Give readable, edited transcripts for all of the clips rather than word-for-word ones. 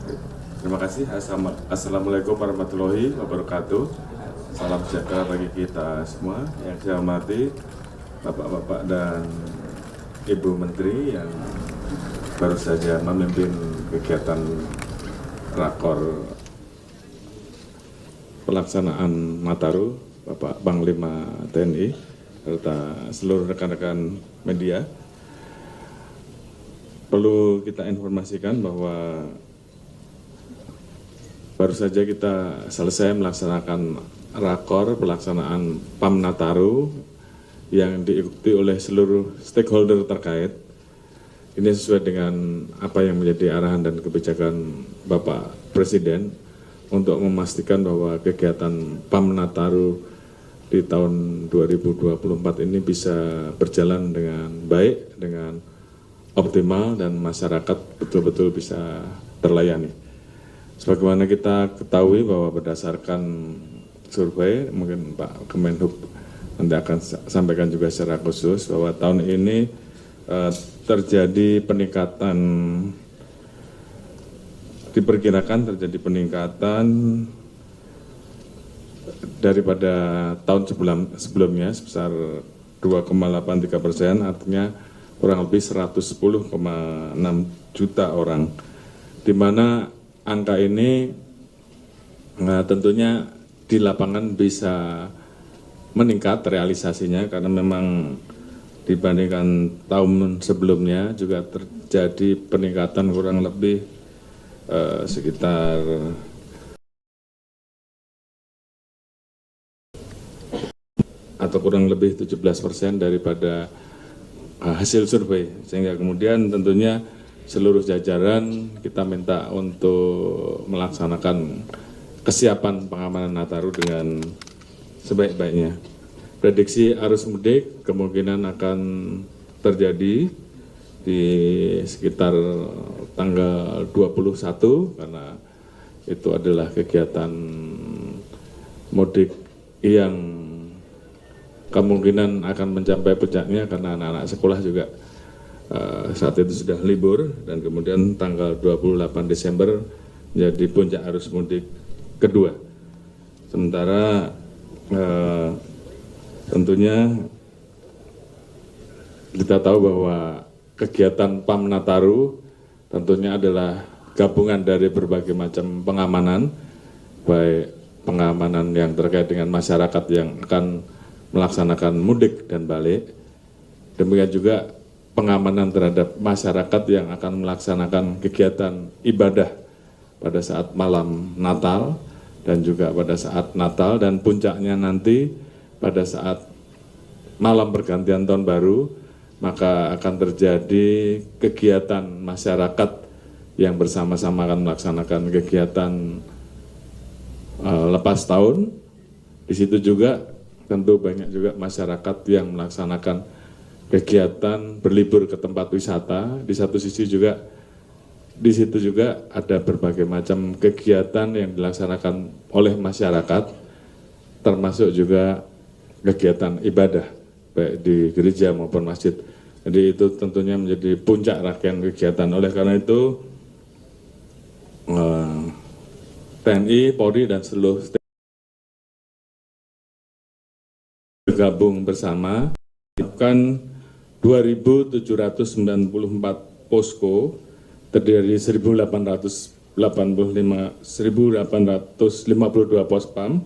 Terima kasih. Assalamualaikum warahmatullahi wabarakatuh. Salam sejahtera bagi kita semua. Yang saya hormati Bapak-bapak dan Ibu Menteri yang baru saja memimpin kegiatan rakor pelaksanaan Nataru, Bapak Panglima TNI, serta seluruh rekan-rekan media. Perlu kita informasikan bahwa baru saja kita selesai melaksanakan rakor pelaksanaan PAM Nataru yang diikuti oleh seluruh stakeholder terkait. Ini sesuai dengan apa yang menjadi arahan dan kebijakan Bapak Presiden untuk memastikan bahwa kegiatan PAM Nataru di tahun 2024 ini bisa berjalan dengan baik, dengan optimal, dan masyarakat betul-betul bisa terlayani. Sebagaimana kita ketahui bahwa berdasarkan survei, mungkin Pak Kemenhub nanti akan sampaikan juga secara khusus bahwa tahun ini terjadi peningkatan, diperkirakan terjadi peningkatan daripada tahun sebelumnya sebesar 2,83%, artinya kurang lebih 110,6 juta orang, di mana angka ini tentunya di lapangan bisa meningkat realisasinya karena memang dibandingkan tahun sebelumnya juga terjadi peningkatan kurang lebih sekitar atau kurang lebih 17% daripada hasil survei, sehingga kemudian tentunya seluruh jajaran kita minta untuk melaksanakan kesiapan pengamanan Nataru dengan sebaik-baiknya. Prediksi arus mudik kemungkinan akan terjadi di sekitar tanggal 21 karena itu adalah kegiatan mudik yang kemungkinan akan mencapai puncaknya karena anak-anak sekolah juga saat itu sudah libur, dan kemudian tanggal 28 Desember menjadi puncak arus mudik kedua. Sementara tentunya kita tahu bahwa kegiatan PAM Nataru tentunya adalah gabungan dari berbagai macam pengamanan, baik pengamanan yang terkait dengan masyarakat yang akan melaksanakan mudik dan balik, demikian juga pengamanan terhadap masyarakat yang akan melaksanakan kegiatan ibadah pada saat malam Natal dan juga pada saat Natal, dan puncaknya nanti pada saat malam pergantian tahun baru, maka akan terjadi kegiatan masyarakat yang bersama-sama akan melaksanakan kegiatan lepas tahun. Di situ juga tentu banyak juga masyarakat yang melaksanakan kegiatan berlibur ke tempat wisata. Di satu sisi juga di situ juga ada berbagai macam kegiatan yang dilaksanakan oleh masyarakat, termasuk juga kegiatan ibadah baik di gereja maupun masjid. Jadi itu tentunya menjadi puncak rangkaian kegiatan. Oleh karena itu TNI, Polri, dan seluruh bergabung bersama melakukan 2.794 posko terdiri dari 1.852 pos PAM,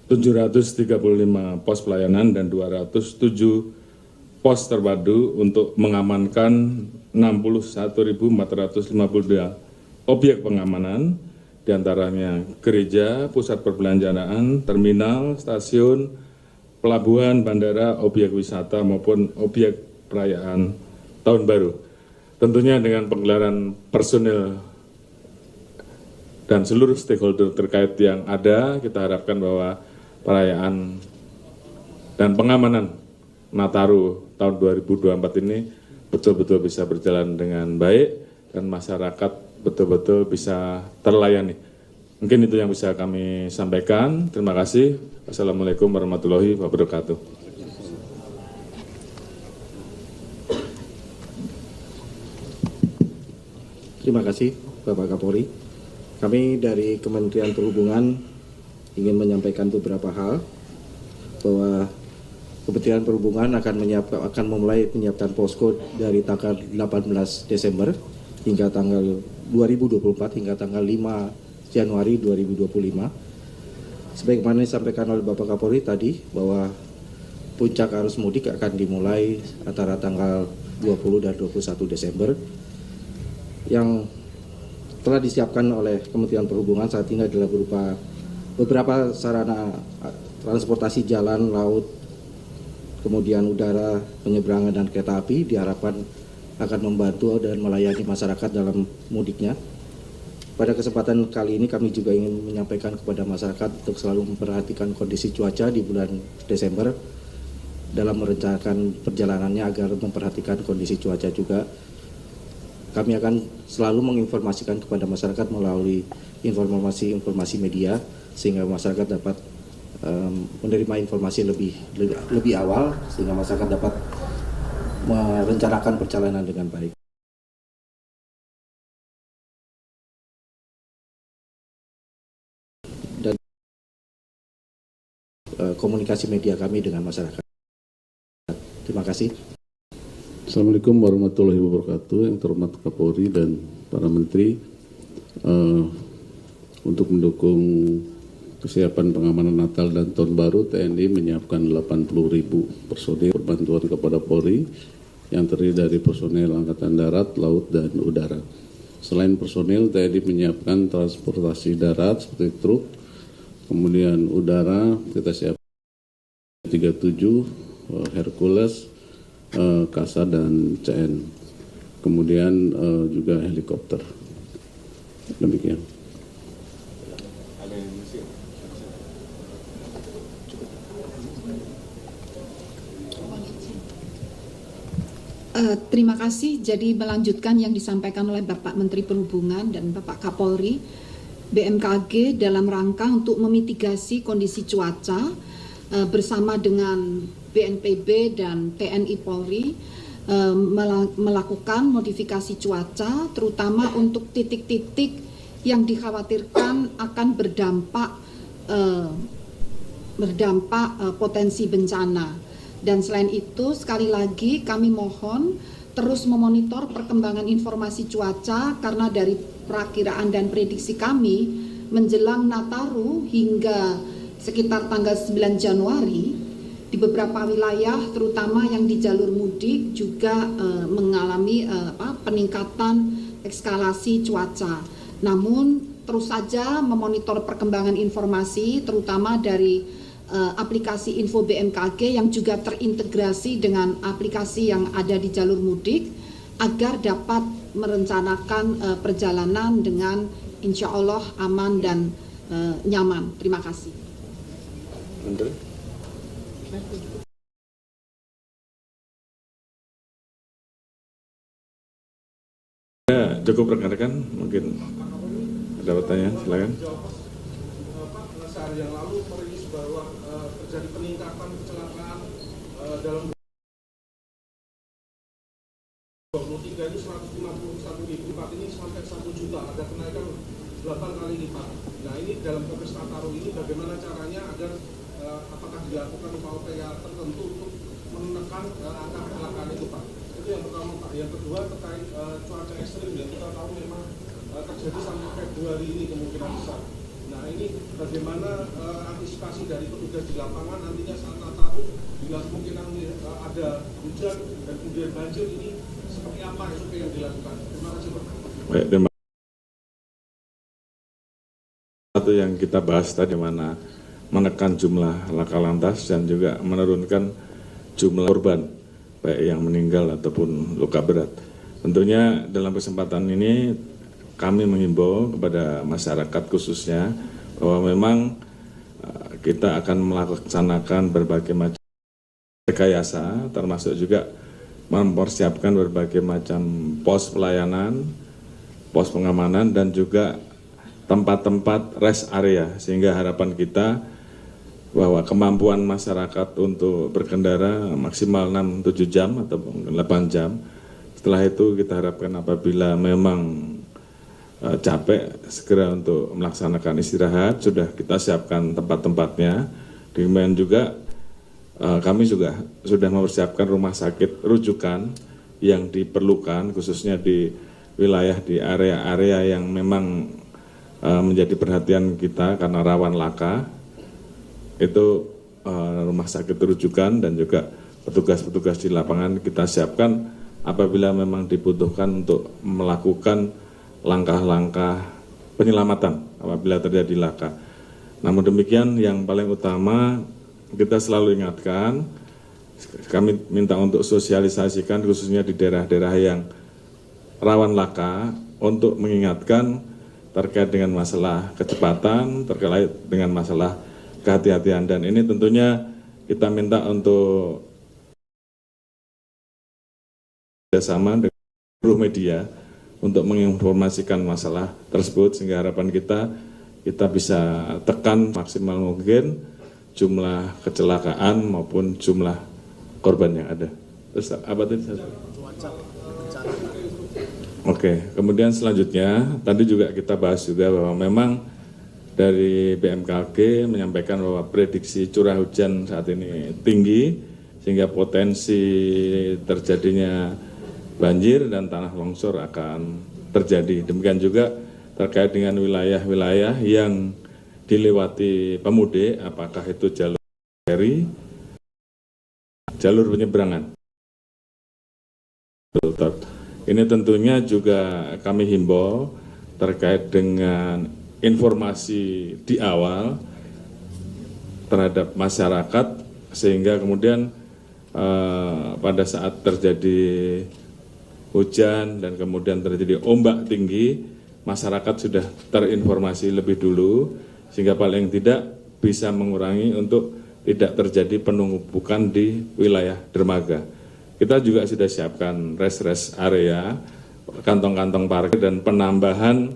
735 pos pelayanan, dan 207 pos terpadu untuk mengamankan 61.452 objek pengamanan, diantaranya gereja, pusat perbelanjaan, terminal, stasiun, pelabuhan, bandara, objek wisata maupun objek perayaan Tahun Baru. Tentunya dengan penggelaran personil dan seluruh stakeholder terkait yang ada, kita harapkan bahwa perayaan dan pengamanan Nataru tahun 2024 ini betul-betul bisa berjalan dengan baik dan masyarakat betul-betul bisa terlayani. Mungkin itu yang bisa kami sampaikan. Terima kasih. Wassalamualaikum warahmatullahi wabarakatuh. Terima kasih. Bapak Kapolri. Kami dari Kementerian Perhubungan ingin menyampaikan beberapa hal, bahwa Kementerian Perhubungan akan memulai menyiapkan posko dari tanggal 18 Desember hingga tanggal 2024 hingga tanggal 5 Januari 2025. Sebagaimana disampaikan oleh Bapak Kapolri tadi, bahwa puncak arus mudik akan dimulai antara tanggal 20 dan 21 Desember. Yang telah disiapkan oleh Kementerian Perhubungan saat ini adalah berupa beberapa sarana transportasi jalan, laut, kemudian udara, penyeberangan dan kereta api diharapkan akan membantu dan melayani masyarakat dalam mudiknya. Pada kesempatan kali ini kami juga ingin menyampaikan kepada masyarakat untuk selalu memperhatikan kondisi cuaca di bulan Desember dalam merencanakan perjalanannya, agar memperhatikan kondisi cuaca juga. Kami akan selalu menginformasikan kepada masyarakat melalui informasi media, sehingga masyarakat dapat menerima informasi lebih awal, sehingga masyarakat dapat merencanakan perjalanan dengan baik. Dan komunikasi media kami dengan masyarakat. Terima kasih. Assalamualaikum warahmatullahi wabarakatuh. Yang terhormat Kapolri dan para menteri, untuk mendukung kesiapan pengamanan Natal dan Tahun Baru, TNI menyiapkan 80.000 personil perbantuan kepada Polri yang terdiri dari personil Angkatan Darat, Laut, dan Udara. Selain personil, TNI menyiapkan transportasi darat seperti truk, kemudian udara kita siapkan 37 Hercules, Kasa dan CN, kemudian juga helikopter. Demikian. Terima kasih. Jadi melanjutkan yang disampaikan oleh Bapak Menteri Perhubungan dan Bapak Kapolri, BMKG dalam rangka untuk memitigasi kondisi cuaca bersama dengan BNPB dan TNI Polri melakukan modifikasi cuaca, terutama untuk titik-titik yang dikhawatirkan akan berdampak potensi bencana. Dan selain itu, sekali lagi kami mohon terus memonitor perkembangan informasi cuaca, karena dari perakiraan dan prediksi kami menjelang Nataru hingga sekitar tanggal 9 Januari di beberapa wilayah, terutama yang di jalur mudik, juga mengalami peningkatan eskalasi cuaca. Namun terus saja memonitor perkembangan informasi, terutama dari aplikasi info BMKG yang juga terintegrasi dengan aplikasi yang ada di jalur mudik, agar dapat merencanakan perjalanan dengan insya Allah aman dan nyaman. Terima kasih. Menteri. Ya, cukup rekan-rekan, mungkin ada pertanyaan, silakan. Sehari yang lalu merilis bahwa terjadi peningkatan kecelakaan dalam 23 itu 151.000, saat ini sampai 1 juta, ada kenaikan 8 kali lipat. Nah, ini dalam konteks Nataru ini bagaimana caranya agar apakah dilakukan upaya tertentu untuk menekan angka kecelakaan itu, Pak? Itu yang pertama, Pak. Yang kedua terkait cuaca ekstrim yang kita tahu memang terjadi sampai Februari ini kemungkinan besar. Nah, ini bagaimana antisipasi dari petugas di lapangan nantinya saat Nataru, bila kemungkinan ada hujan dan kemudian banjir, ini seperti apa SOP yang dilakukan? Terima kasih, Pak. Baik, terima kasih. Satu yang kita bahas tadi, mana menekan jumlah laka lantas dan juga menurunkan jumlah korban, baik yang meninggal ataupun luka berat. Tentunya dalam kesempatan ini kami menghimbau kepada masyarakat khususnya bahwa memang kita akan melaksanakan berbagai macam rekayasa, termasuk juga mempersiapkan berbagai macam pos pelayanan, pos pengamanan, dan juga tempat-tempat rest area, sehingga harapan kita bahwa kemampuan masyarakat untuk berkendara maksimal 6-7 jam atau 8 jam. Setelah itu kita harapkan apabila memang capek segera untuk melaksanakan istirahat. Sudah kita siapkan tempat-tempatnya. Demikian juga kami juga sudah mempersiapkan rumah sakit rujukan yang diperlukan khususnya di wilayah di area-area yang memang menjadi perhatian kita karena rawan laka. Itu rumah sakit rujukan dan juga petugas-petugas di lapangan kita siapkan apabila memang dibutuhkan untuk melakukan langkah-langkah penyelamatan apabila terjadi laka. Namun demikian yang paling utama kita selalu ingatkan, kami minta untuk sosialisasikan khususnya di daerah-daerah yang rawan laka untuk mengingatkan terkait dengan masalah kecepatan, terkait dengan masalah kehati-hatian, dan ini tentunya kita minta untuk bersama dengan seluruh media untuk menginformasikan masalah tersebut sehingga harapan kita bisa tekan maksimal mungkin jumlah kecelakaan maupun jumlah korban yang ada. Terus apa tadi? Oke, kemudian selanjutnya tadi juga kita bahas juga bahwa memang dari BMKG menyampaikan bahwa prediksi curah hujan saat ini tinggi sehingga potensi terjadinya banjir dan tanah longsor akan terjadi. Demikian juga terkait dengan wilayah-wilayah yang dilewati pemudik, apakah itu jalur feri, jalur penyeberangan. Ini tentunya juga kami himbau terkait dengan informasi di awal terhadap masyarakat sehingga kemudian pada saat terjadi hujan dan kemudian terjadi ombak tinggi, masyarakat sudah terinformasi lebih dulu sehingga paling tidak bisa mengurangi untuk tidak terjadi penumpukan di wilayah dermaga. Kita juga sudah siapkan rest area, kantong-kantong parkir dan penambahan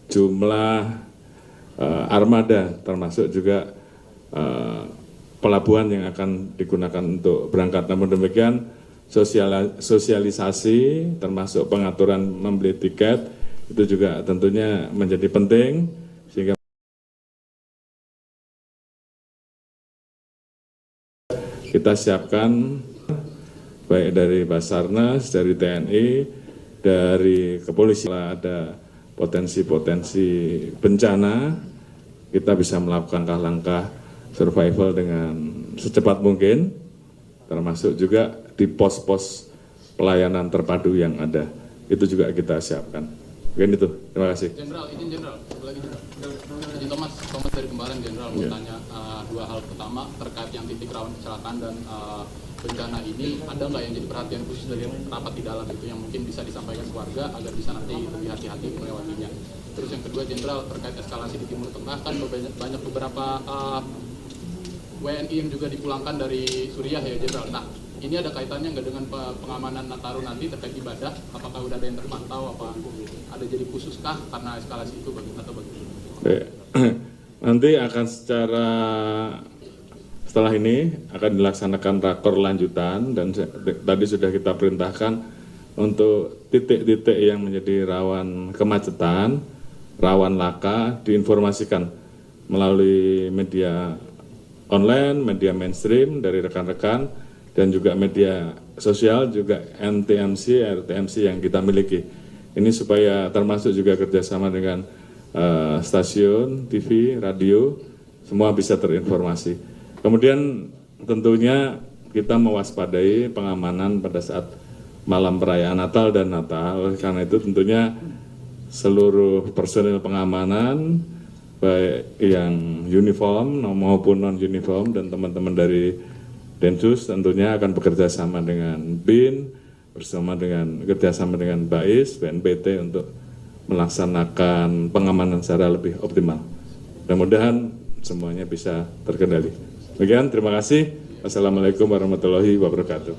jumlah armada termasuk juga pelabuhan yang akan digunakan untuk berangkat. Namun demikian sosialisasi termasuk pengaturan membeli tiket itu juga tentunya menjadi penting sehingga kita siapkan baik dari Basarnas, dari TNI, dari kepolisian ada potensi-potensi bencana, kita bisa melakukan langkah survival dengan secepat mungkin, termasuk juga di pos-pos pelayanan terpadu yang ada. Itu juga kita siapkan. Mungkin itu, terima kasih. Jenderal, izin Jenderal, lagi Jenderal. Izin Thomas dari Kembaran Jenderal mau tanya dua hal. Pertama terkait yang titik rawan kecelakaan dan bencana ini, ada nggak yang jadi perhatian khusus dari rapat di dalam itu yang mungkin bisa disampaikan ke warga agar bisa nanti lebih hati-hati melewatinya. Terus yang kedua Jenderal terkait eskalasi di Timur Tengah, kan banyak beberapa WNI yang juga dipulangkan dari Suriah ya Jenderal. Nah ini ada kaitannya nggak dengan pengamanan Nataru nanti terkait ibadah? Apakah udah ada yang terpantau? Apa ada jadi khususkah karena eskalasi itu atau bagaimana? Nanti akan setelah ini akan dilaksanakan rakor lanjutan dan tadi sudah kita perintahkan untuk titik-titik yang menjadi rawan kemacetan, rawan laka diinformasikan melalui media online, media mainstream dari rekan-rekan dan juga media sosial juga NTMC, RTMC yang kita miliki. Ini supaya termasuk juga kerjasama dengan stasiun, TV, radio, semua bisa terinformasi. Kemudian tentunya kita mewaspadai pengamanan pada saat malam perayaan Natal dan Natal. Karena itu tentunya seluruh personil pengamanan, baik yang uniform maupun non-uniform dan teman-teman dari Densus tentunya akan bekerja sama dengan BIN, kerjasama dengan BAIS, BNPT untuk melaksanakan pengamanan secara lebih optimal. Mudah-mudahan semuanya bisa terkendali. Demikian, terima kasih. Wassalamualaikum warahmatullahi wabarakatuh.